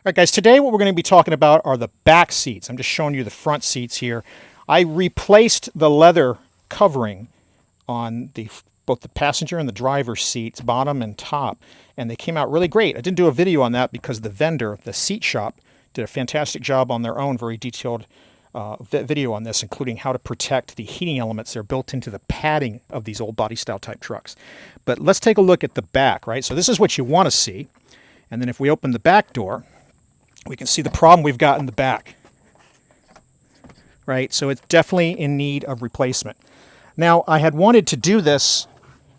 Alright guys, today what we're going to be talking about are the back seats. I'm just showing you the front seats here. I replaced the leather covering on both the passenger and the driver's seats, bottom and top, and they came out really great. I didn't do a video on that because the vendor, the seat shop, did a fantastic job on their own, very detailed video on this, including how to protect the heating elements that are built into the padding of these old body style type trucks. But let's take a look at the back, right? So this is what you want to see. And then if we open the back door, we can see the problem we've got in the back, right? So it's definitely in need of replacement. Now, I had wanted to do this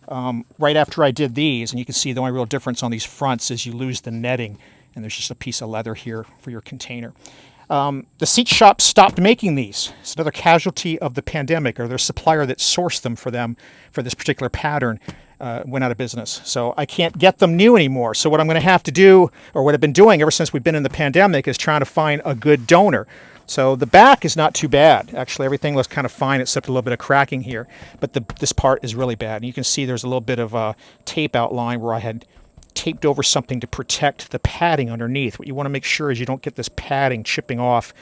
right after I did these, and you can see the only real difference on these fronts is you lose the netting, and there's just a piece of leather here for your container. The seat shop stopped making these. It's another casualty of the pandemic, or their supplier that sourced them for this particular pattern went out of business. So I can't get them new anymore. So what I'm going to have to do, or what I've been doing ever since we've been in the pandemic, is trying to find a good donor. So the back is not too bad. Actually, everything looks kind of fine except a little bit of cracking here. But this part is really bad. And you can see there's a little bit of a tape outline where I had taped over something to protect the padding underneath. What you want to make sure is you don't get this padding chipping off,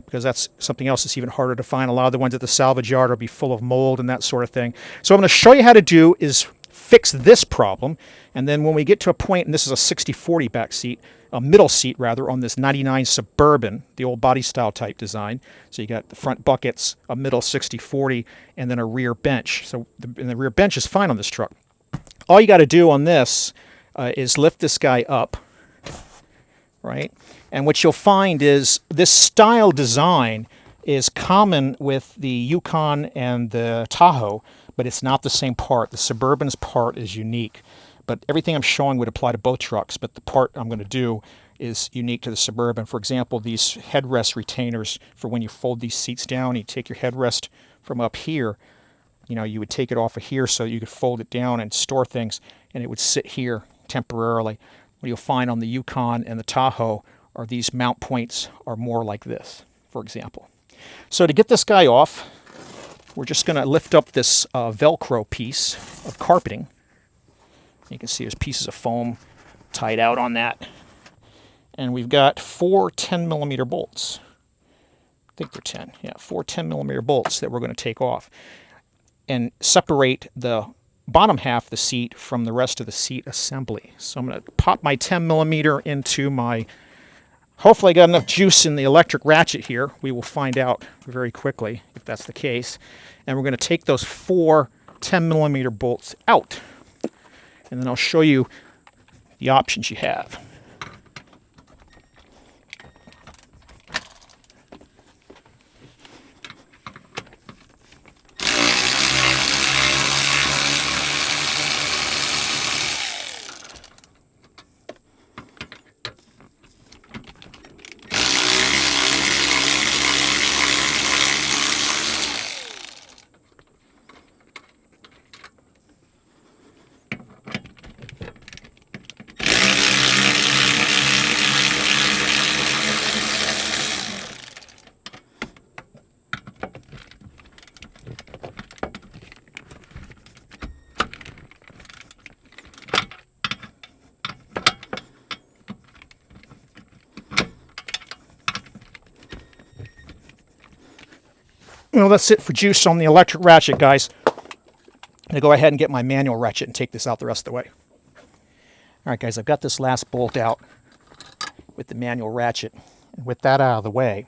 because that's something else that's even harder to find. A lot of the ones at the salvage yard will be full of mold and that sort of thing. So what I'm going to show you how to do is fix this problem, and then when we get to a point, and this is a 60/40 back seat, a middle seat rather, on this 99 Suburban, the old body style type design. So you got the front buckets, a middle 60/40, and then a rear bench. So the rear bench is fine on this truck. All you got to do on this is lift this guy up, right? And what you'll find is this style design is common with the Yukon and the Tahoe, but it's not the same part. The Suburban's part is unique. But everything I'm showing would apply to both trucks, but the part I'm going to do is unique to the Suburban. For example, these headrest retainers for when you fold these seats down, you take your headrest from up here, you would take it off of here so you could fold it down and store things, and it would sit here temporarily. What you'll find on the Yukon and the Tahoe are these mount points are more like this, for example. So to get this guy off, we're just going to lift up this Velcro piece of carpeting. You can see there's pieces of foam tied out on that. And we've got 4 10mm bolts. I think they're 10. Yeah, 4 10mm bolts that we're going to take off and separate the bottom half of the seat from the rest of the seat assembly. So I'm going to pop my 10mm into my, hopefully I got enough juice in the electric ratchet here. We will find out very quickly if that's the case. And we're going to take those 4 10mm bolts out. And then I'll show you the options you have. Well, that's it for juice on the electric ratchet, guys. I'm going to go ahead and get my manual ratchet and take this out the rest of the way. All right, guys, I've got this last bolt out with the manual ratchet. And with that out of the way,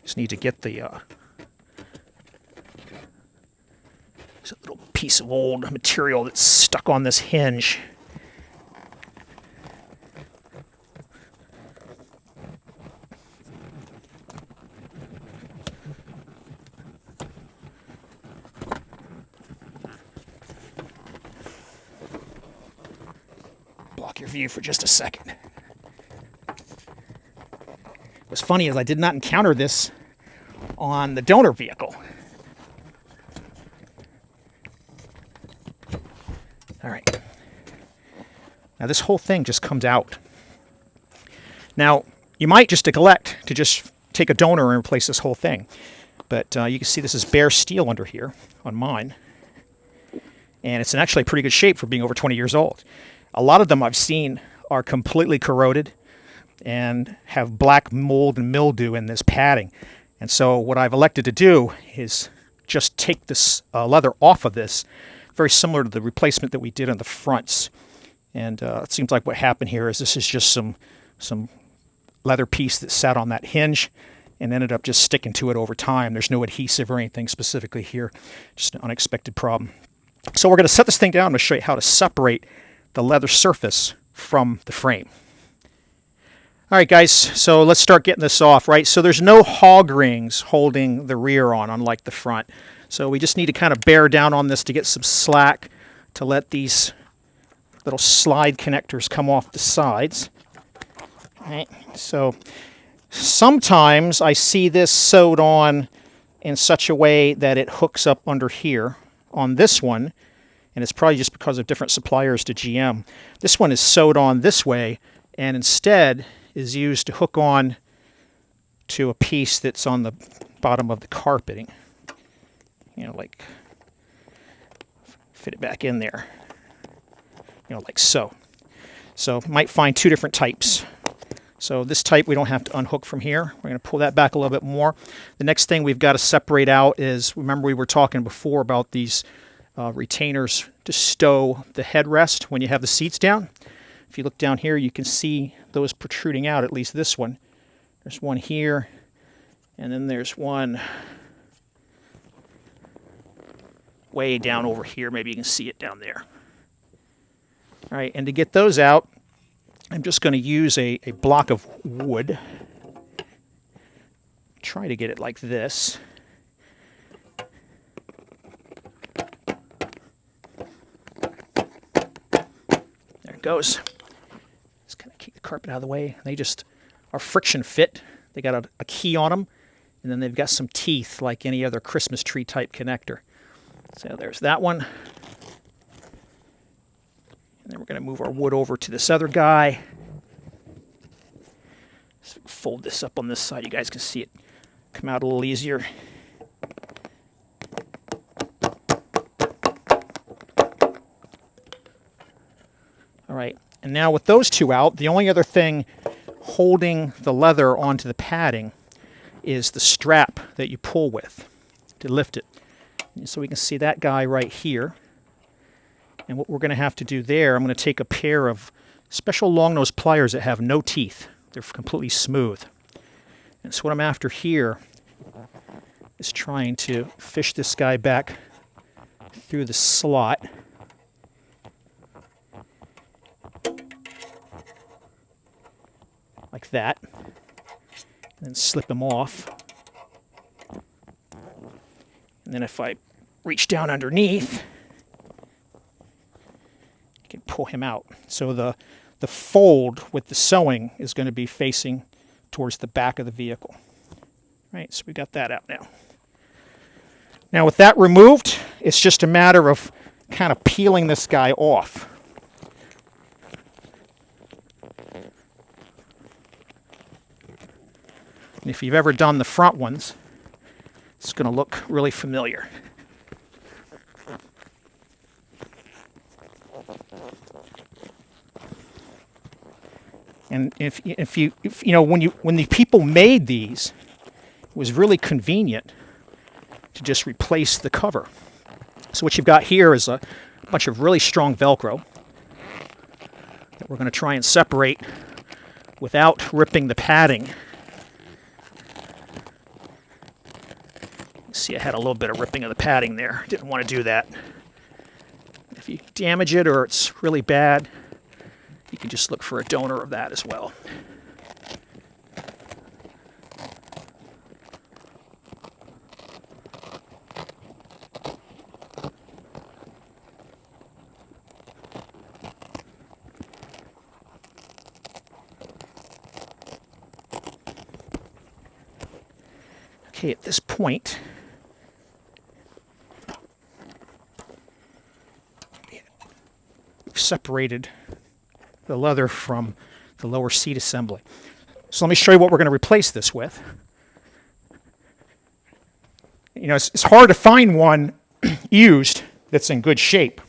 just need to get the there's a little piece of old material that's stuck on this hinge. Block your view for just a second. What's funny is I did not encounter this on the donor vehicle. All right. Now this whole thing just comes out. Now, you might just elect to just take a donor and replace this whole thing. But you can see this is bare steel under here on mine. and it's in actually pretty good shape for being over 20 years old. A lot of them I've seen are completely corroded and have black mold and mildew in this padding. And so what I've elected to do is just take this leather off of this, very similar to the replacement that we did on the fronts. And it seems like what happened here is this is just some leather piece that sat on that hinge and ended up just sticking to it over time. There's no adhesive or anything specifically here, just an unexpected problem. So we're going to set this thing down. I'm going to show you how to separate the leather surface from the frame. All right, guys, so let's start getting this off, right? So there's no hog rings holding the rear on, unlike the front. So we just need to kind of bear down on this to get some slack to let these little slide connectors come off the sides. All right, so sometimes I see this sewed on in such a way that it hooks up under here. On this one, and it's probably just because of different suppliers to GM, this one is sewed on this way and instead is used to hook on to a piece that's on the bottom of the carpeting. You know, like fit it back in there. You know, like so. So might find two different types. So this type we don't have to unhook from here. We're going to pull that back a little bit more. The next thing we've got to separate out is, remember we were talking before about these retainers to stow the headrest when you have the seats down. If you look down here, you can see those protruding out, at least this one. There's one here, and then there's one way down over here. Maybe you can see it down there. All right, and to get those out, I'm just going to use a block of wood. Try to get it like this. There it goes. Just kind of keep the carpet out of the way. They just are friction fit. They got a key on them, and then they've got some teeth like any other Christmas tree type connector. So there's that one. And then we're going to move our wood over to this other guy. So fold this up on this side. You guys can see it come out a little easier. All right, and now with those two out, the only other thing holding the leather onto the padding is the strap that you pull with to lift it. And so we can see that guy right here. And what we're going to have to do there, I'm going to take a pair of special long-nose pliers that have no teeth. They're completely smooth. And so what I'm after here is trying to fish this guy back through the slot. Like that. And then slip him off. And then if I reach down underneath, I can pull him out. So the fold with the sewing is going to be facing towards the back of the vehicle. Right, so we got that out now. Now with that removed, it's just a matter of kind of peeling this guy off. And if you've ever done the front ones, it's going to look really familiar. And if you know, when the people made these, it was really convenient to just replace the cover. So what you've got here is a bunch of really strong Velcro that we're going to try and separate without ripping the padding. See, I had a little bit of ripping of the padding there. Didn't want to do that. If you damage it or it's really bad, you can just look for a donor of that as well. Okay, at this point, we've separated the leather from the lower seat assembly. So let me show you what we're going to replace this with. You know, it's hard to find one used that's in good shape.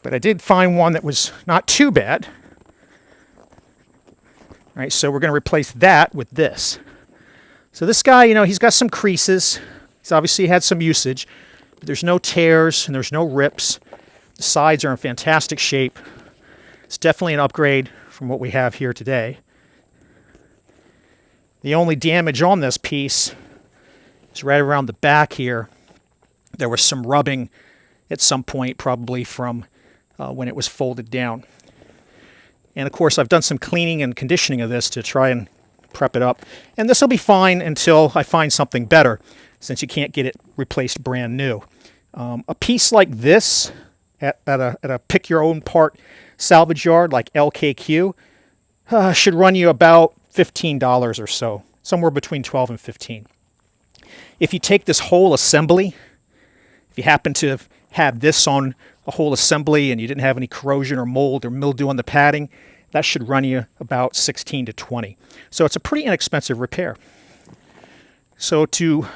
But I did find one that was not too bad. All right, so we're going to replace that with this. So this guy, you know, he's got some creases. He's obviously had some usage. But there's no tears and there's no rips. The sides are in fantastic shape. It's definitely an upgrade from what we have here today. The only damage on this piece is right around the back here. There was some rubbing at some point, probably from when it was folded down. And of course, I've done some cleaning and conditioning of this to try and prep it up. And this will be fine until I find something better, since you can't get it replaced brand new. A piece like this at a pick-your-own-part salvage yard like LKQ should run you about $15 or so, somewhere between $12 and $15. If you take this whole assembly, if you happen to have this on a whole assembly and you didn't have any corrosion or mold or mildew on the padding, that should run you about $16 to $20. So it's a pretty inexpensive repair. So to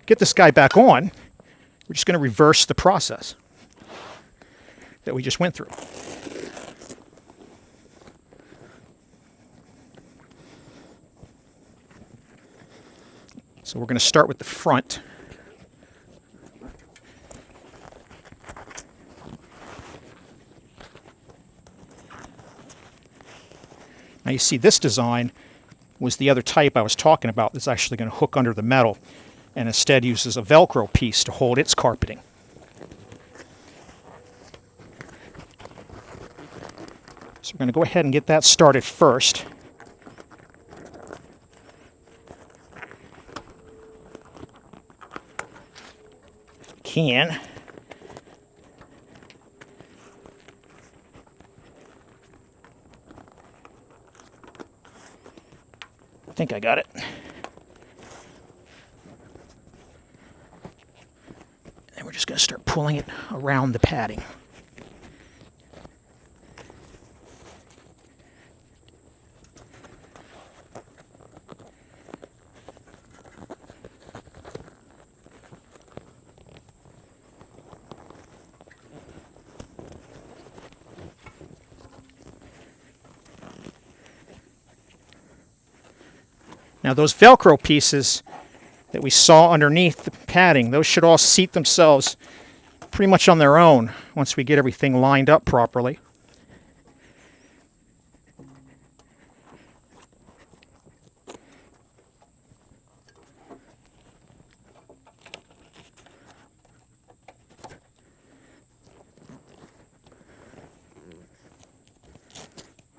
get this guy back on, we're just going to reverse the process that we just went through. So we're going to start with the front. Now you see this design was the other type I was talking about that's actually going to hook under the metal and instead uses a Velcro piece to hold its carpeting. So we're going to go ahead and get that started first. Can. I think I got it. And we're just going to start pulling it around the padding. Now those Velcro pieces that we saw underneath the padding, those should all seat themselves pretty much on their own once we get everything lined up properly.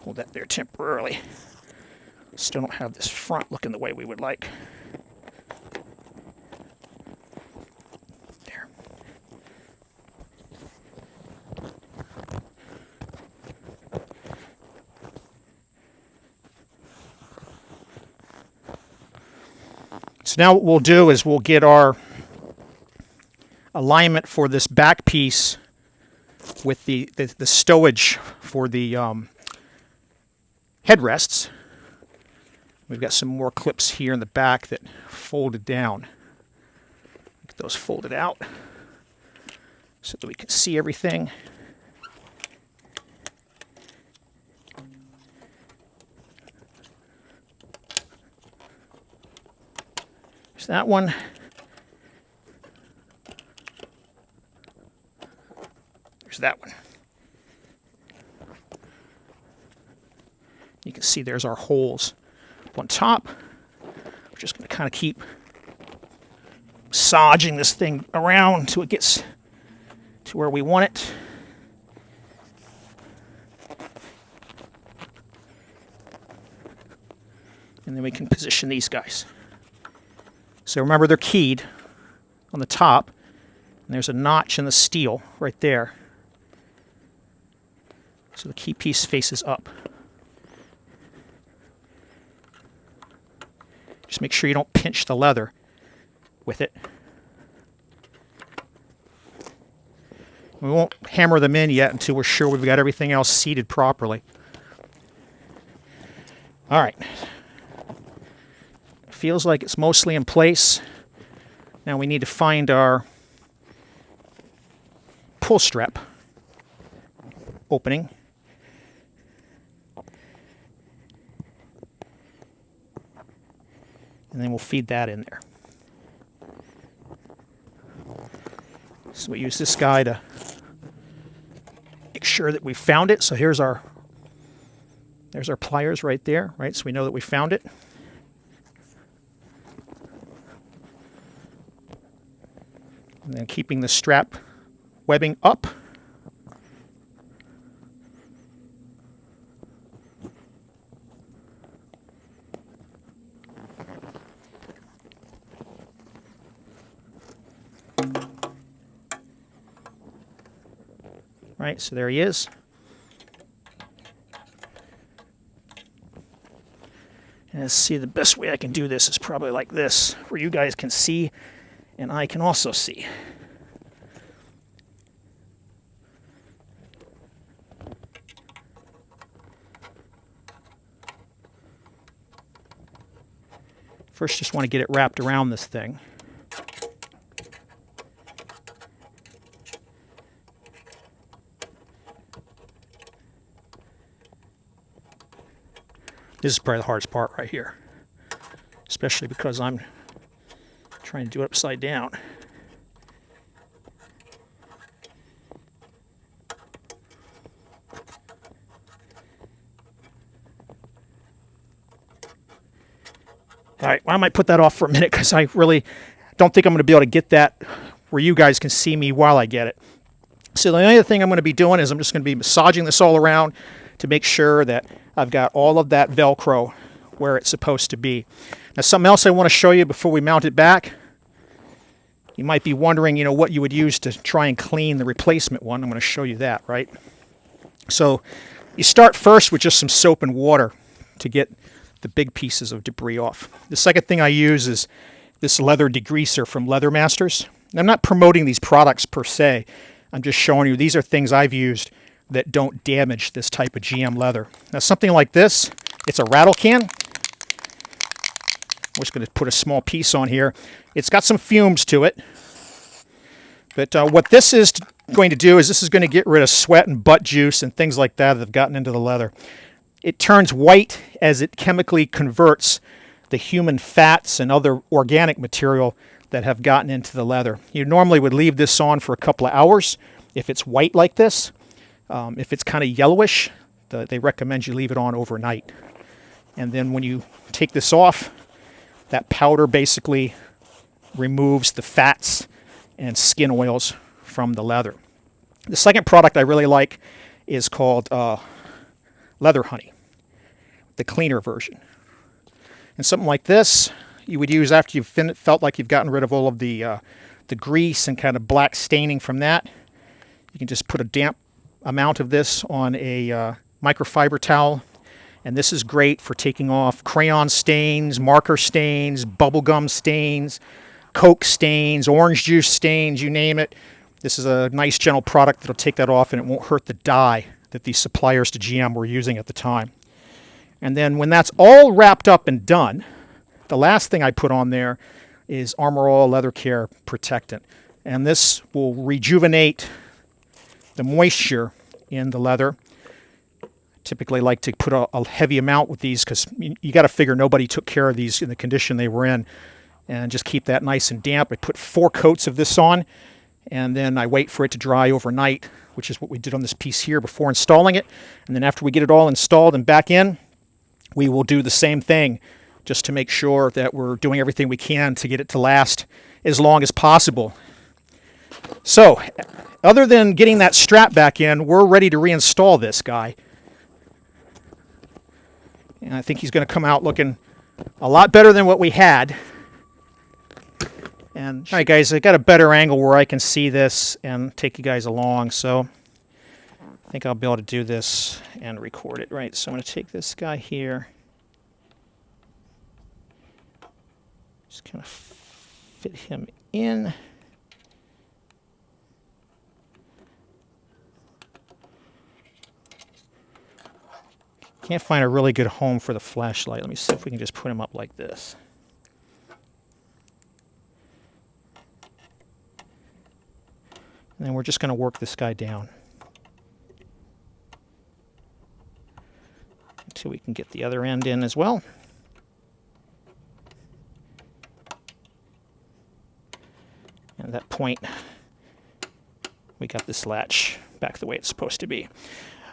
Hold that there temporarily. Still don't have this front looking the way we would like. There. So now what we'll do is we'll get our alignment for this back piece with the stowage for the headrests. We've got some more clips here in the back that folded down. Get those folded out so that we can see everything. There's that one. There's that one. You can see there's our holes on top. We're just going to kind of keep massaging this thing around until it gets to where we want it. And then we can position these guys. So remember, they're keyed on the top, and there's a notch in the steel right there. So the key piece faces up. Just make sure you don't pinch the leather with it. We won't hammer them in yet until we're sure we've got everything else seated properly. All right. Feels like it's mostly in place. Now we need to find our pull strap. opening. And then we'll feed that in there. So we use this guy to make sure that we found it. So there's our pliers right there, right? So we know that we found it. And then keeping the strap webbing up. Right, so there he is. And let's see, the best way I can do this is probably like this, where you guys can see and I can also see. First, just want to get it wrapped around this thing. This is probably the hardest part right here, especially because I'm trying to do it upside down. All right, well, I might put that off for a minute because I really don't think I'm going to be able to get that where you guys can see me while I get it. So the only other thing I'm going to be doing is I'm just going to be massaging this all around to make sure that I've got all of that Velcro where it's supposed to be. Now, something else I want to show you before we mount it back. You might be wondering, you know, what you would use to try and clean the replacement one. I'm going to show you that, right? So you start first with just some soap and water to get the big pieces of debris off. The second thing I use is this leather degreaser from Leather Masters. And I'm not promoting these products per se. I'm just showing you these are things I've used that don't damage this type of GM leather. Now, something like this, it's a rattle can. I'm just going to put a small piece on here. It's got some fumes to it. But what this is going to do is this is going to get rid of sweat and butt juice and things like that that have gotten into the leather. It turns white as it chemically converts the human fats and other organic material that have gotten into the leather. You normally would leave this on for a couple of hours if it's white like this. If it's kind of yellowish, they recommend you leave it on overnight. And then when you take this off, that powder basically removes the fats and skin oils from the leather. The second product I really like is called Leather Honey, the cleaner version. And something like this you would use after you've felt like you've gotten rid of all of the grease and kind of black staining from that. You can just put a damp amount of this on a microfiber towel, and this is great for taking off crayon stains, marker stains, bubblegum stains, Coke stains, orange juice stains, you name it. This is a nice gentle product that'll take that off and it won't hurt the dye that these suppliers to GM were using at the time. And then when that's all wrapped up and done, the last thing I put on there is Armor All Leather Care Protectant. And this will rejuvenate the moisture in the leather. Typically like to put a heavy amount with these because you got to figure nobody took care of these in the condition they were in, and just keep that nice and damp. I put 4 coats of this on, and then I wait for it to dry overnight, which is what we did on this piece here before installing it. And then after we get it all installed and back in, we will do the same thing just to make sure that we're doing everything we can to get it to last as long as possible. So, other than getting that strap back in, we're ready to reinstall this guy. And I think he's going to come out looking a lot better than what we had. And, all right, guys, I got a better angle where I can see this and take you guys along. So I think I'll be able to do this and record it, right? So I'm going to take this guy here. Just kind of fit him in. Can't find a really good home for the flashlight. Let me see if we can just put him up like this. And then we're just going to work this guy down. till we can get the other end in as well. And at that point, we got this latch back the way it's supposed to be.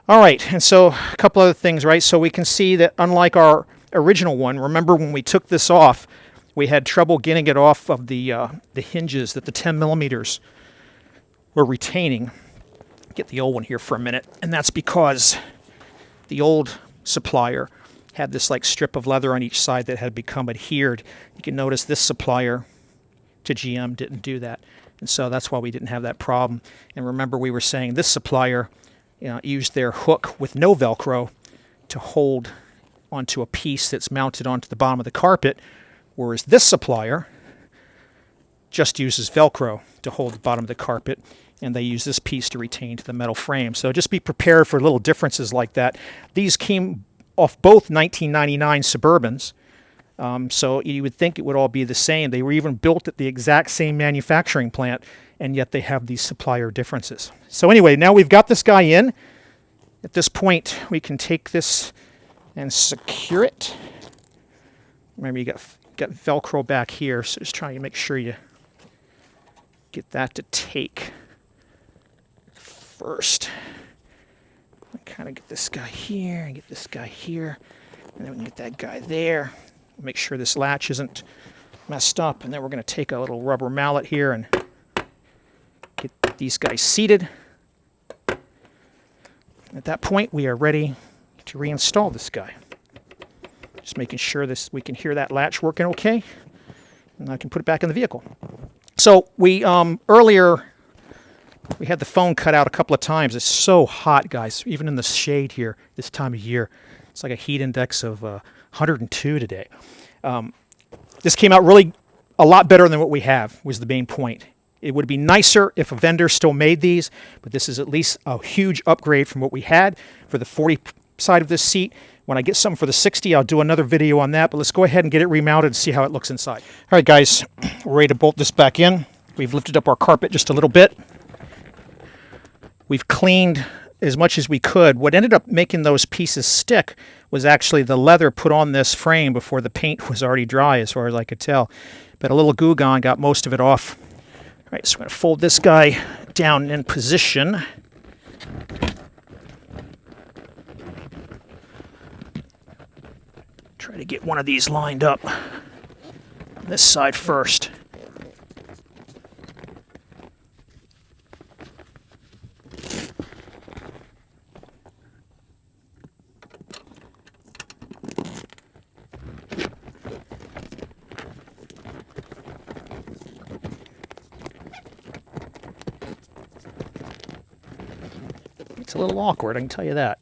All right, and so a couple other things, right? So we can see that unlike our original one, remember when we took this off, we had trouble getting it off of the hinges that the 10 millimeters were retaining. Get the old one here for a minute, and that's because the old supplier had this like strip of leather on each side that had become adhered. You can notice this supplier to GM didn't do that, and so that's why we didn't have that problem. And remember, we were saying this supplier used their hook with no Velcro to hold onto a piece that's mounted onto the bottom of the carpet, whereas this supplier just uses Velcro to hold the bottom of the carpet, and they use this piece to retain to the metal frame. So just be prepared for little differences like that. These came off both 1999 Suburbans, so you would think it would all be the same. They were even built at the exact same manufacturing plant, and yet they have these supplier differences. So anyway, now we've got this guy in. At this point, we can take this and secure it. Remember, you got Velcro back here, so just trying to make sure you get that to take first. Kind of get this guy here and get this guy here, and then we can get that guy there. Make sure this latch isn't messed up, and then we're going to take a little rubber mallet here and get these guys seated. At that point, we are ready to reinstall this guy. Just making sure we can hear that latch working okay, and I can put it back in the vehicle. So we earlier we had the phone cut out a couple of times. It's so hot, guys, even in the shade here this time of year. It's like a heat index of 102 today. This came out really a lot better than what we have, was the main point. It would be nicer if a vendor still made these, but this is at least a huge upgrade from what we had for the 40 side of this seat. When I get something for the 60, I'll do another video on that, but let's go ahead and get it remounted and see how it looks inside. All right, guys, we're ready to bolt this back in. We've lifted up our carpet just a little bit. We've cleaned as much as we could. What ended up making those pieces stick was actually the leather put on this frame before the paint was already dry, as far as I could tell. But a little Goo Gone got most of it off. All right, so we're going to fold this guy down in position. Try to get one of these lined up on this side first. It's a little awkward, I can tell you that.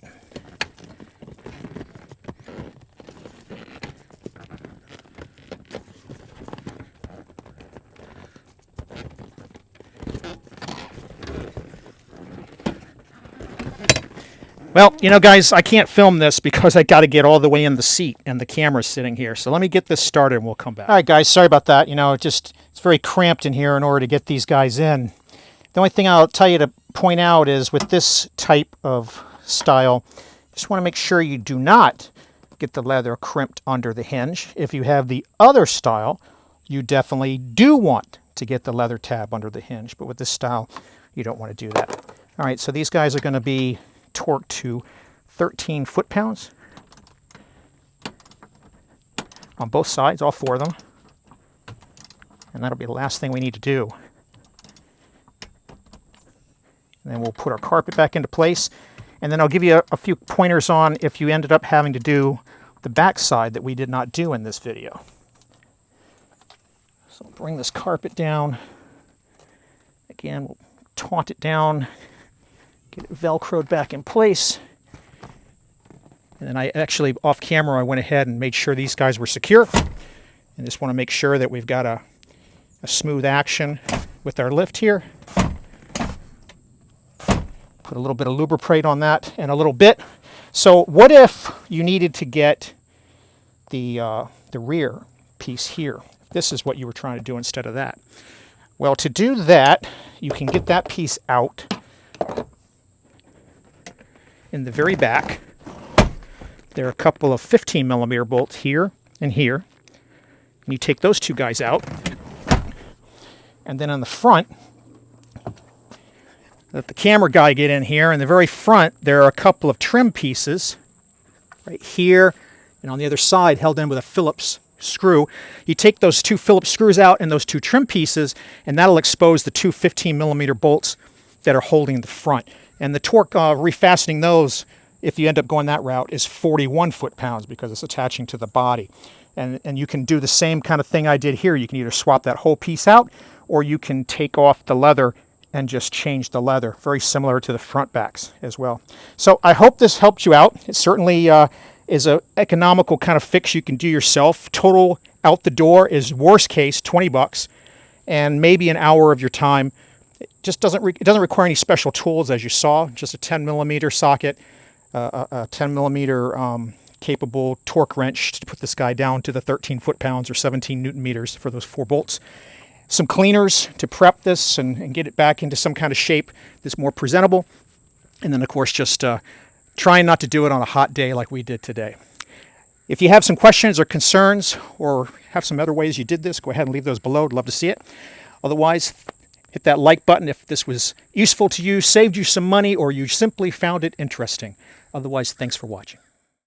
Well, you know, guys, I can't film this because I got to get all the way in the seat and the camera's sitting here. So let me get this started and we'll come back. All right, guys, sorry about that. You know, it's very cramped in here in order to get these guys in. The only thing I'll tell you to point out is with this type of style, just want to make sure you do not get the leather crimped under the hinge. If you have the other style, you definitely do want to get the leather tab under the hinge. But with this style, you don't want to do that. All right, so these guys are going to be torqued to 13 foot-pounds on both sides, all four of them. And that'll be the last thing we need to do. And then we'll put our carpet back into place. And then I'll give you a few pointers on if you ended up having to do the back side that we did not do in this video. So bring this carpet down. Again, we'll taunt it down, get it Velcroed back in place. And then I actually, off camera, I went ahead and made sure these guys were secure. And just want to make sure that we've got a smooth action with our lift here. Put a little bit of lubricate on that and a little bit. So what if you needed to get the rear piece here? This is what you were trying to do instead of that. Well, to do that, you can get that piece out in the very back. there are a couple of 15 millimeter bolts here and here. And you take those two guys out. And then on the front, let the camera guy get in here. In the very front, there are a couple of trim pieces right here and on the other side held in with a Phillips screw. You take those two Phillips screws out and those two trim pieces, and that'll expose the two 15 millimeter bolts that are holding the front. And the torque refastening those, if you end up going that route, is 41 foot-pounds because it's attaching to the body. And you can do the same kind of thing I did here. You can either swap that whole piece out, or you can take off the leather and just change the leather. Very similar to the front backs as well. So I hope this helped you out. It certainly is an economical kind of fix you can do yourself. Total out the door is worst case $20, and maybe an hour of your time. It just doesn't require any special tools, as you saw. Just a 10 millimeter socket, a 10 millimeter capable torque wrench to put this guy down to the 13 foot-pounds or 17 Newton meters for those 4 bolts. Some cleaners to prep this and get it back into some kind of shape that's more presentable. And then, of course, just trying not to do it on a hot day like we did today. If you have some questions or concerns or have some other ways you did this, go ahead and leave those below. I'd love to see it. Otherwise, hit that like button if this was useful to you, saved you some money, or you simply found it interesting. Otherwise, thanks for watching.